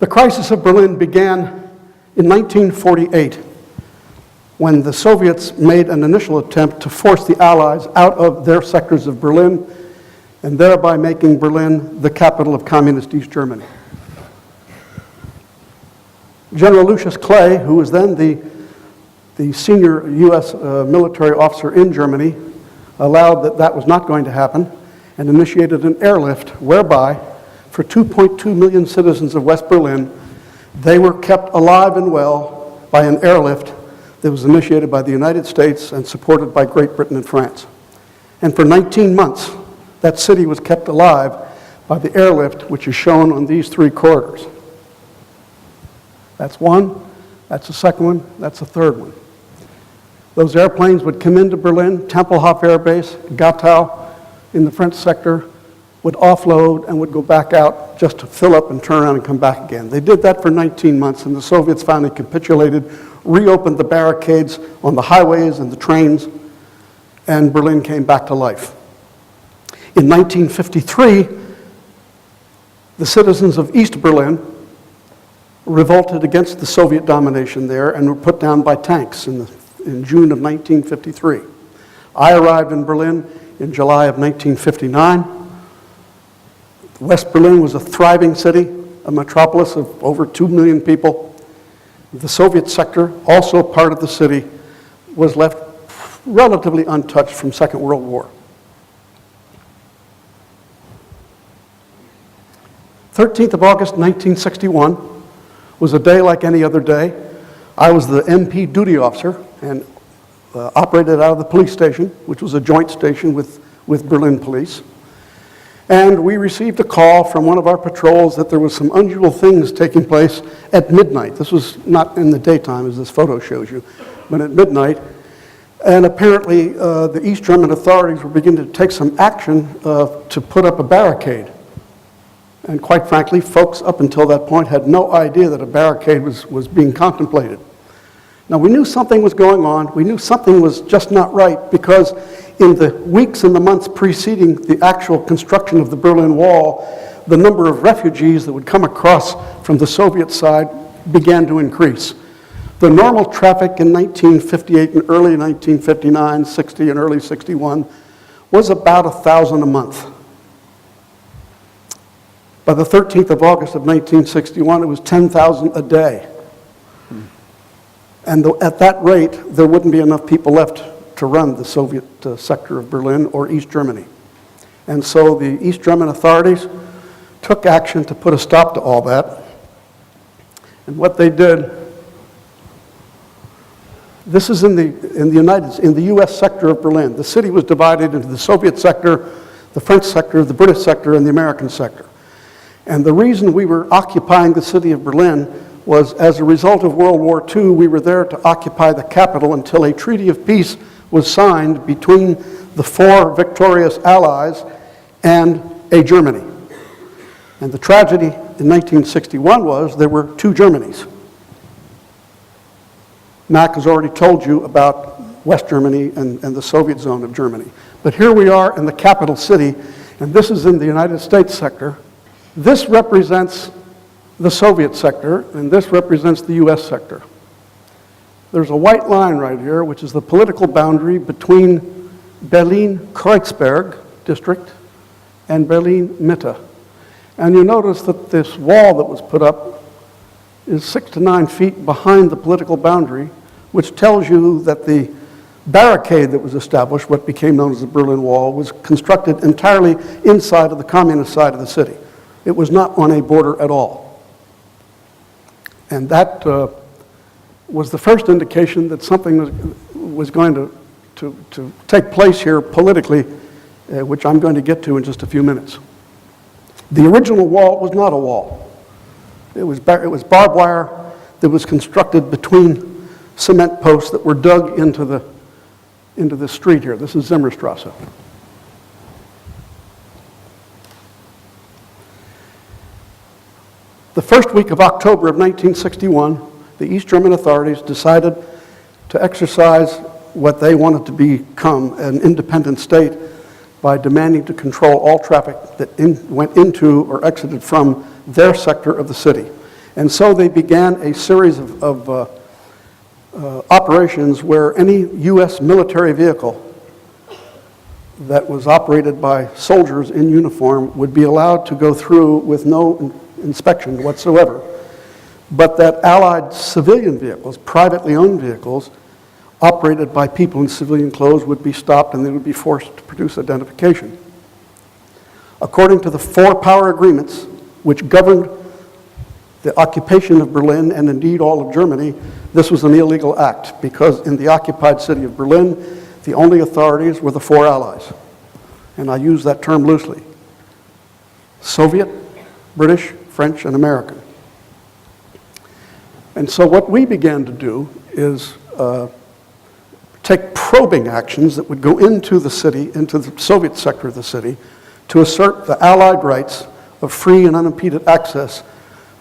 The crisis of Berlin began in 1948 when the Soviets made an initial attempt to force the Allies out of their sectors of Berlin and thereby making Berlin the capital of communist East Germany. General Lucius Clay, who was then the senior U.S. military officer in Germany, allowed that was not going to happen and initiated an airlift whereby for 2.2 million citizens of West Berlin, they were kept alive and well by an airlift that was initiated by the United States and supported by Great Britain and France. And for 19 months, that city was kept alive by the airlift, which is shown on these three corridors. That's one, that's the second one, that's the third one. Those airplanes would come into Berlin, Tempelhof Air Base, Gatow in the French sector, would offload and would go back out just to fill up and turn around and come back again. They did that for 19 months, and the Soviets finally capitulated, reopened the barricades on the highways and the trains, and Berlin came back to life. In 1953, the citizens of East Berlin revolted against the Soviet domination there and were put down by tanks in June of 1953. I arrived in Berlin in July of 1959. West Berlin was a thriving city, a metropolis of over 2 million people. The Soviet sector, also part of the city, was left relatively untouched from Second World War. 13th of August, 1961 was a day like any other day. I was the MP duty officer and operated out of the police station, which was a joint station with Berlin police. And we received a call from one of our patrols that there was some unusual things taking place at midnight. This was not in the daytime, as this photo shows you, but at midnight. And apparently, the East German authorities were beginning to take some action to put up a barricade. And quite frankly, folks up until that point had no idea that a barricade was being contemplated. Now, we knew something was going on. We knew something was just not right because in the weeks and the months preceding the actual construction of the Berlin Wall, the number of refugees that would come across from the Soviet side began to increase. The normal traffic in 1958 and early 1959, 60 and early 61 was about 1,000 a month. By the 13th of August of 1961, it was 10,000 a day. And at that rate, there wouldn't be enough people left to run the Soviet sector of Berlin or East Germany. And so the East German authorities took action to put a stop to all that. And what they did, this is in the U.S. sector of Berlin. The city was divided into the Soviet sector, the French sector, the British sector, and the American sector. And the reason we were occupying the city of Berlin was as a result of World War II, we were there to occupy the capital until a treaty of peace was signed between the four victorious allies and a Germany. And the tragedy in 1961 was there were two Germanys. Mac has already told you about West Germany and the Soviet zone of Germany. But here we are in the capital city, and this is in the United States sector. This represents the Soviet sector, and this represents the U.S. sector. There's a white line right here, which is the political boundary between Berlin-Kreuzberg district and Berlin-Mitte. And you notice that this wall that was put up is 6 to 9 feet behind the political boundary, which tells you that the barricade that was established, what became known as the Berlin Wall, was constructed entirely inside of the communist side of the city. It was not on a border at all. And that was the first indication that something was going to take place here politically, which I'm going to get to in just a few minutes. The original wall was not a wall. It was barbed wire that was constructed between cement posts that were dug into the street here. This is Zimmerstrasse. The first week of October of 1961, the East German authorities decided to exercise what they wanted to become an independent state by demanding to control all traffic that went into or exited from their sector of the city. And so they began a series of operations where any U.S. military vehicle that was operated by soldiers in uniform would be allowed to go through with no inspection whatsoever. But that Allied civilian vehicles, privately owned vehicles, operated by people in civilian clothes would be stopped and they would be forced to produce identification. According to the four power agreements which governed the occupation of Berlin and indeed all of Germany, this was an illegal act because in the occupied city of Berlin, the only authorities were the four allies. And I use that term loosely: Soviet, British, French, and American. And so what we began to do is take probing actions that would go into the city, into the Soviet sector of the city, to assert the Allied rights of free and unimpeded access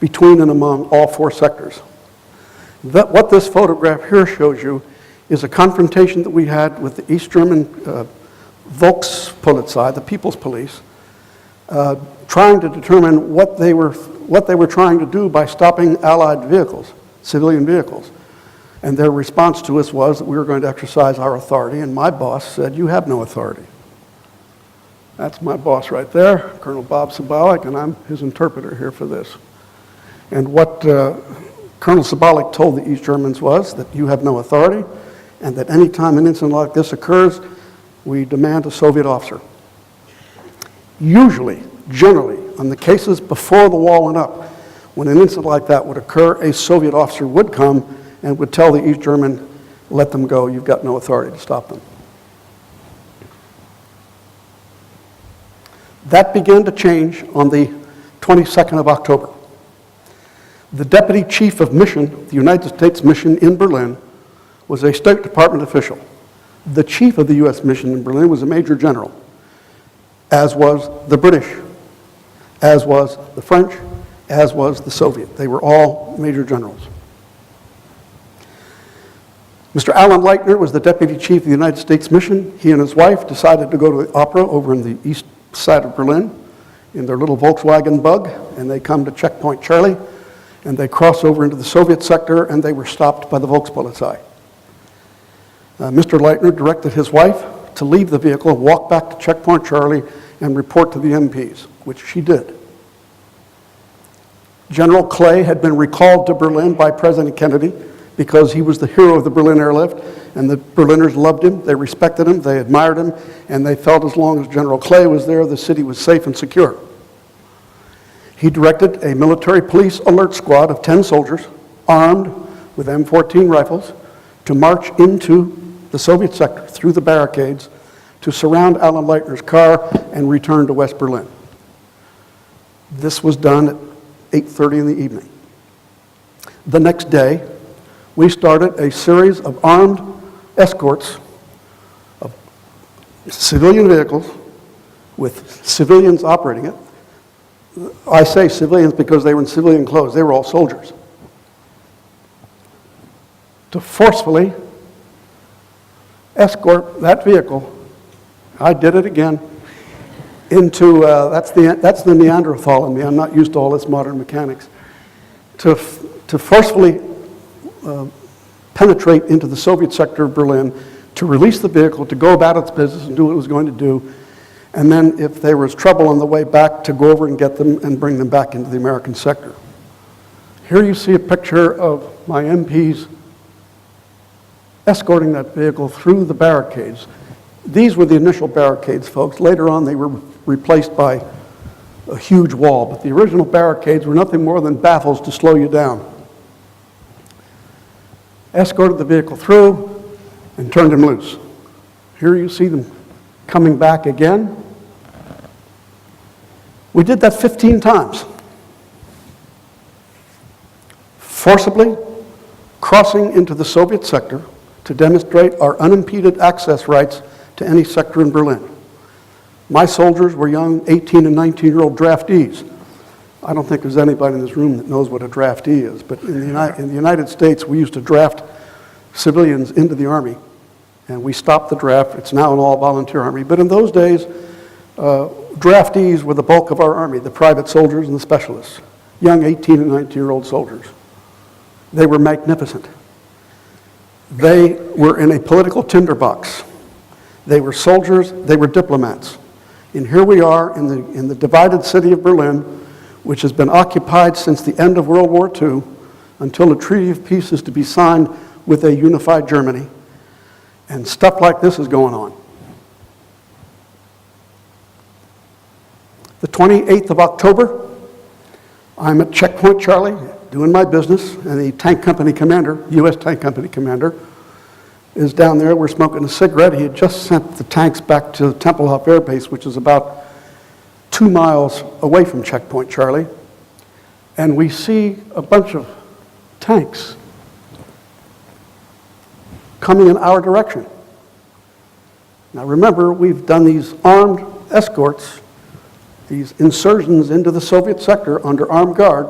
between and among all four sectors. What this photograph here shows you is a confrontation that we had with the East German Volkspolizei, the People's Police, trying to determine what they were trying to do by stopping Allied vehicles, civilian vehicles. And their response to us was that we were going to exercise our authority, and my boss said, "You have no authority." That's my boss right there, Colonel Bob Sabalik, and I'm his interpreter here for this. And what Colonel Sabalik told the East Germans was that you have no authority, and that any time an incident like this occurs, we demand a Soviet officer. Usually, generally, on the cases before the wall went up, when an incident like that would occur, a Soviet officer would come and would tell the East German, "Let them go, you've got no authority to stop them." That began to change on the 22nd of October. The deputy chief of mission, the United States mission in Berlin, was a State Department official. The chief of the U.S. mission in Berlin was a major general, as was the British, as was the French, as was the Soviet. They were all major generals. Mr. Alan Leitner was the deputy chief of the United States mission. He and his wife decided to go to the opera over in the east side of Berlin in their little Volkswagen Bug, and they come to Checkpoint Charlie, and they cross over into the Soviet sector, and they were stopped by the Volkspolizei. Mr. Leitner directed his wife to leave the vehicle, walk back to Checkpoint Charlie, and report to the MPs, which she did. General Clay had been recalled to Berlin by President Kennedy because he was the hero of the Berlin airlift, and the Berliners loved him, they respected him, they admired him, and they felt as long as General Clay was there, the city was safe and secure. He directed a military police alert squad of 10 soldiers, armed with M14 rifles, to march into the Soviet sector through the barricades to surround Alan Leitner's car and return to West Berlin. This was done at 8:30 in the evening. The next day, we started a series of armed escorts of civilian vehicles with civilians operating it. I say civilians because they were in civilian clothes. They were all soldiers. To forcefully escort that vehicle, I did it again, into, that's the Neanderthal in me. I'm not used to all this modern mechanics. To forcefully penetrate into the Soviet sector of Berlin, to release the vehicle, to go about its business and do what it was going to do, and then if there was trouble on the way back, to go over and get them and bring them back into the American sector. Here you see a picture of my MPs escorting that vehicle through the barricades. These were the initial barricades, folks. Later on, they were replaced by a huge wall, but the original barricades were nothing more than baffles to slow you down. Escorted the vehicle through and turned him loose. Here you see them coming back again. We did that 15 times. Forcibly crossing into the Soviet sector to demonstrate our unimpeded access rights to any sector in Berlin. My soldiers were young 18 and 19-year-old draftees. I don't think there's anybody in this room that knows what a draftee is, but in the United States, we used to draft civilians into the Army, and we stopped the draft. It's now an all-volunteer Army, but in those days, draftees were the bulk of our Army, the private soldiers and the specialists. young 18 and 19-year-old soldiers. They were magnificent. They were in a political tinderbox. They were soldiers, they were diplomats. And here we are in the divided city of Berlin, which has been occupied since the end of World War II until a treaty of peace is to be signed with a unified Germany. And stuff like this is going on. The 28th of October, I'm at Checkpoint Charlie doing my business, and the tank company commander, U.S. tank company commander, is down there. We're smoking a cigarette. He had just sent the tanks back to Tempelhof Air Base, which is about 2 miles away from Checkpoint Charlie. And we see a bunch of tanks coming in our direction. Now remember, we've done these armed escorts, these insurgents into the Soviet sector under armed guard,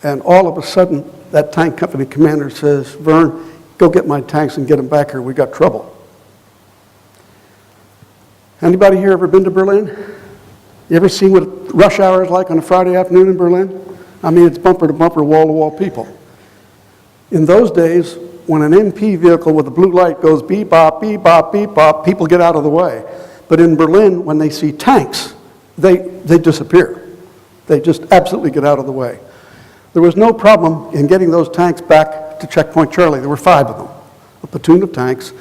and all of a sudden that tank company commander says, "Vern, go get my tanks and get them back here, we got trouble." Anybody here ever been to Berlin? You ever seen what rush hour is like on a Friday afternoon in Berlin? I mean, it's bumper to bumper, wall to wall people. In those days, when an MP vehicle with a blue light goes beep bop, beep bop, beep bop, people get out of the way. But in Berlin, when they see tanks, they disappear. They just absolutely get out of the way. There was no problem in getting those tanks back to Checkpoint Charlie. There were 5 of them, a platoon of tanks,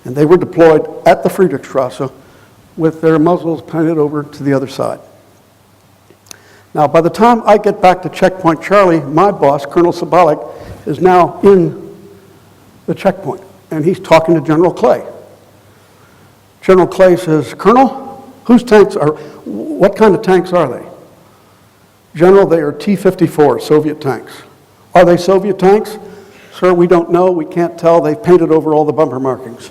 and they were deployed at the Friedrichstrasse with their muzzles pointed over to the other side. Now, by the time I get back to Checkpoint Charlie, my boss, Colonel Sabalik, is now in the checkpoint, and he's talking to General Clay. General Clay says, "Colonel, what kind of tanks are they?" "General, they are T-54 Soviet tanks." "Are they Soviet tanks?" "Sir, we don't know, we can't tell, they've painted over all the bumper markings."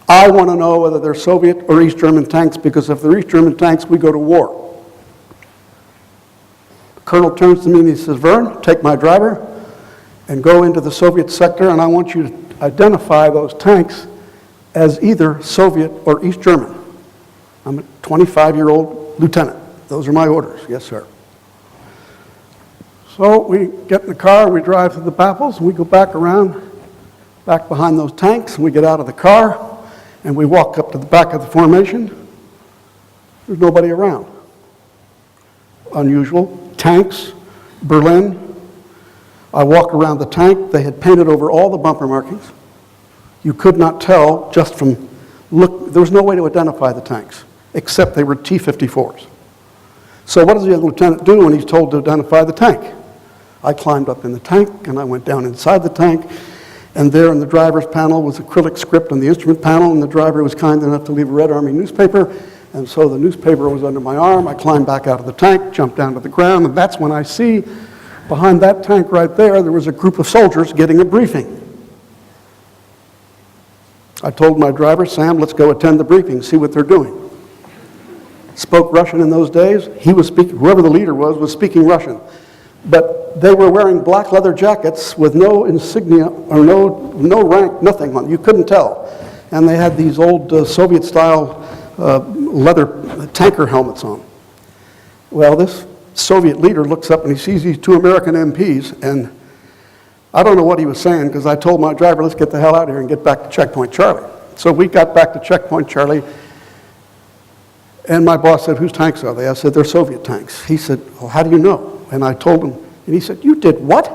"I want to know whether they're Soviet or East German tanks, because if they're East German tanks, we go to war." The colonel turns to me and he says, "Vern, take my driver and go into the Soviet sector, and I want you to identify those tanks as either Soviet or East German." I'm a 25-year-old lieutenant. Those are my orders. "Yes, sir." So we get in the car, we drive through the baffles, and we go back around, back behind those tanks, and we get out of the car, and we walk up to the back of the formation. There's nobody around. Unusual. Tanks, Berlin. I walk around the tank. They had painted over all the bumper markings. You could not tell just from look. There was no way to identify the tanks, except they were T-54s. So what does the lieutenant do when he's told to identify the tank? I climbed up in the tank, and I went down inside the tank, and there in the driver's panel was acrylic script on the instrument panel, and the driver was kind enough to leave a Red Army newspaper, and so the newspaper was under my arm. I climbed back out of the tank, jumped down to the ground, and that's when I see behind that tank right there was a group of soldiers getting a briefing. I told my driver, "Sam, let's go attend the briefing, see what they're doing." Spoke Russian in those days. He was speaking, whoever the leader was speaking Russian. But they were wearing black leather jackets with no insignia or no rank, nothing on. You couldn't tell. And they had these old Soviet-style leather tanker helmets on. Well, this Soviet leader looks up and he sees these 2 American MPs, and I don't know what he was saying, because I told my driver, "Let's get the hell out of here and get back to Checkpoint Charlie." So we got back to Checkpoint Charlie, and my boss said, "Whose tanks are they?" I said, "They're Soviet tanks." He said, "Well, how do you know?" And I told him, and he said, "You did what?"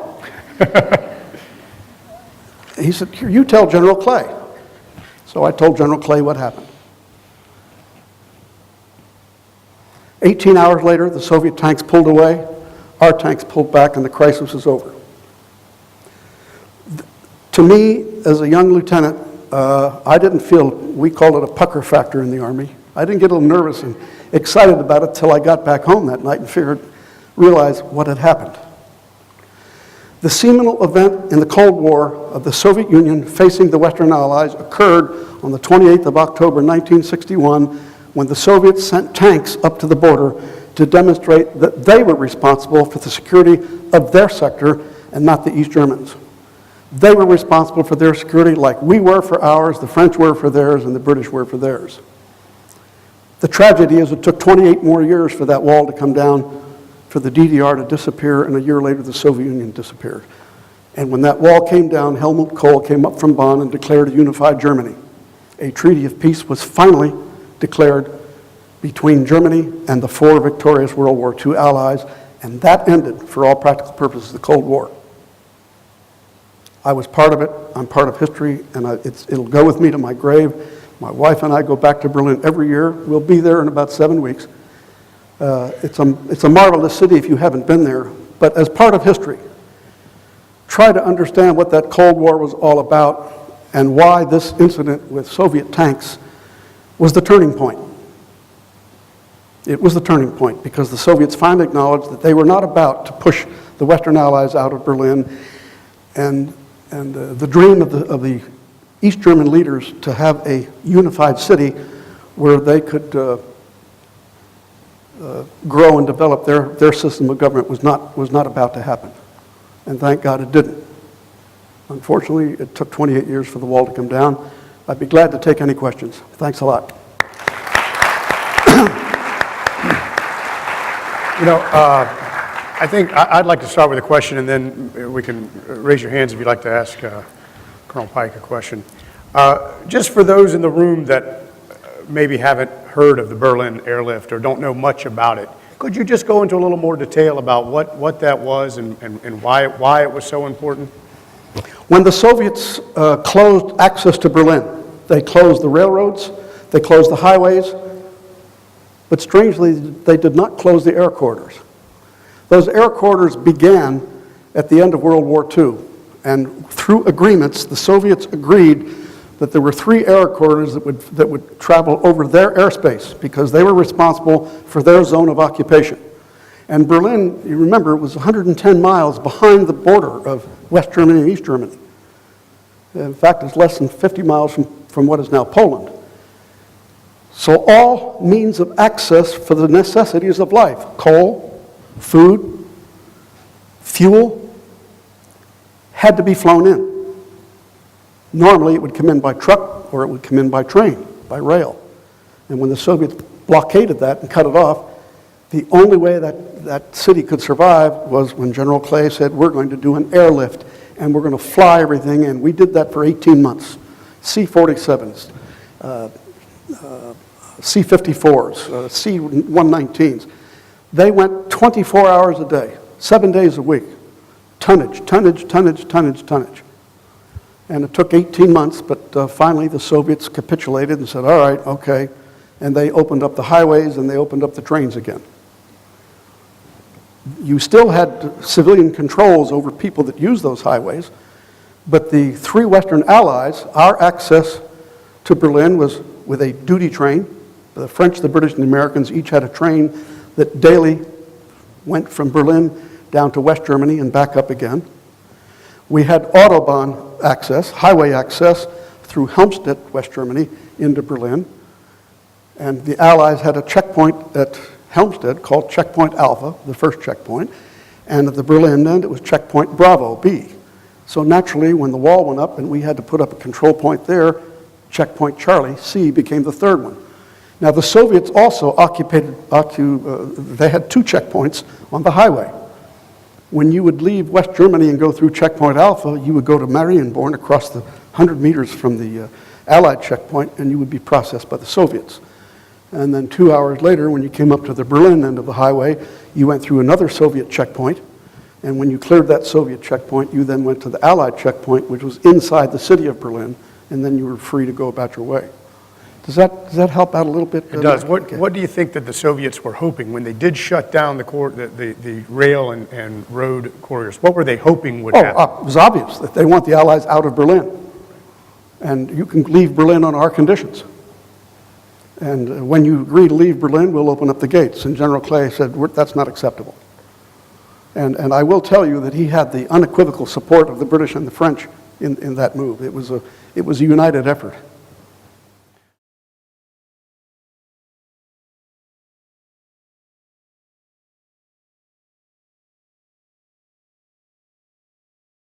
He said, "Here, you tell General Clay." So I told General Clay what happened. 18 hours later, the Soviet tanks pulled away, our tanks pulled back, and the crisis was over. To me, as a young lieutenant, I didn't feel, we called it a pucker factor in the Army. I didn't get a little nervous and excited about it till I got back home that night and realized what had happened. The seminal event in the Cold War of the Soviet Union facing the Western Allies occurred on the 28th of October 1961, when the Soviets sent tanks up to the border to demonstrate that they were responsible for the security of their sector and not the East Germans. They were responsible for their security like we were for ours, the French were for theirs, and the British were for theirs. The tragedy is it took 28 more years for that wall to come down for the DDR to disappear, and a year later the Soviet Union disappeared. And when that wall came down, Helmut Kohl came up from Bonn and declared a unified Germany. A treaty of peace was finally declared between Germany and the four victorious World War II allies, and that ended, for all practical purposes, the Cold War. I was part of it, I'm part of history, and it'll go with me to my grave. My wife and I go back to Berlin every year. We'll be there in about 7 weeks. It's a marvelous city if you haven't been there, but as part of history, try to understand what that Cold War was all about and why this incident with Soviet tanks was the turning point. It was the turning point because the Soviets finally acknowledged that they were not about to push the Western Allies out of Berlin, and the dream of the East German leaders to have a unified city where they could grow and develop their system of government was not about to happen. And thank God it didn't. Unfortunately, it took 28 years for the wall to come down. I'd be glad to take any questions. Thanks a lot. I think I'd like to start with a question, and then we can raise your hands if you'd like to ask Colonel Pike a question. Just for those in the room that maybe haven't heard of the Berlin airlift or don't know much about it, could you just go into a little more detail about what that was and why it was so important? When the Soviets closed access to Berlin, they closed the railroads, they closed the highways, but strangely, they did not close the air corridors. Those air corridors began at the end of World War II, and through agreements, the Soviets agreed that there were 3 air corridors that would travel over their airspace because they were responsible for their zone of occupation. And Berlin, you remember, was 110 miles behind the border of West Germany and East Germany. In fact, it's less than 50 miles from what is now Poland. So all means of access for the necessities of life, coal, food, fuel, had to be flown in. Normally, it would come in by truck or it would come in by train, by rail. And when the Soviets blockaded that and cut it off, the only way that city could survive was when General Clay said, we're going to do an airlift and we're going to fly everything in. We did that for 18 months. C-47s, C-54s, C-119s. They went 24 hours a day, 7 days a week. Tonnage, tonnage, tonnage, tonnage, tonnage. And it took 18 months, but finally the Soviets capitulated and said, all right, okay. And they opened up the highways and they opened up the trains again. You still had civilian controls over people that used those highways, but the 3 Western Allies, our access to Berlin was with a duty train. The French, the British, and the Americans each had a train that daily went from Berlin down to West Germany and back up again. We had Autobahn access, highway access, through Helmstedt, West Germany, into Berlin. And the Allies had a checkpoint at Helmstedt called Checkpoint Alpha, the first checkpoint. And at the Berlin end, it was Checkpoint Bravo, B. So naturally, when the wall went up and we had to put up a control point there, Checkpoint Charlie, C, became the third one. Now, the Soviets also they had 2 checkpoints on the highway. When you would leave West Germany and go through Checkpoint Alpha, you would go to Marienborn across the 100 meters from the Allied checkpoint, and you would be processed by the Soviets. And then 2 hours later, when you came up to the Berlin end of the highway, you went through another Soviet checkpoint. And when you cleared that Soviet checkpoint, you then went to the Allied checkpoint, which was inside the city of Berlin, and then you were free to go about your way. Does that help out a little bit? It does. What do you think that the Soviets were hoping when they did shut down the rail and road corridors? What were they hoping would happen? It was obvious that they want the Allies out of Berlin. And you can leave Berlin on our conditions. And when you agree to leave Berlin, we'll open up the gates. And General Clay said, that's not acceptable. And I will tell you that he had the unequivocal support of the British and the French in that move. It was a united effort.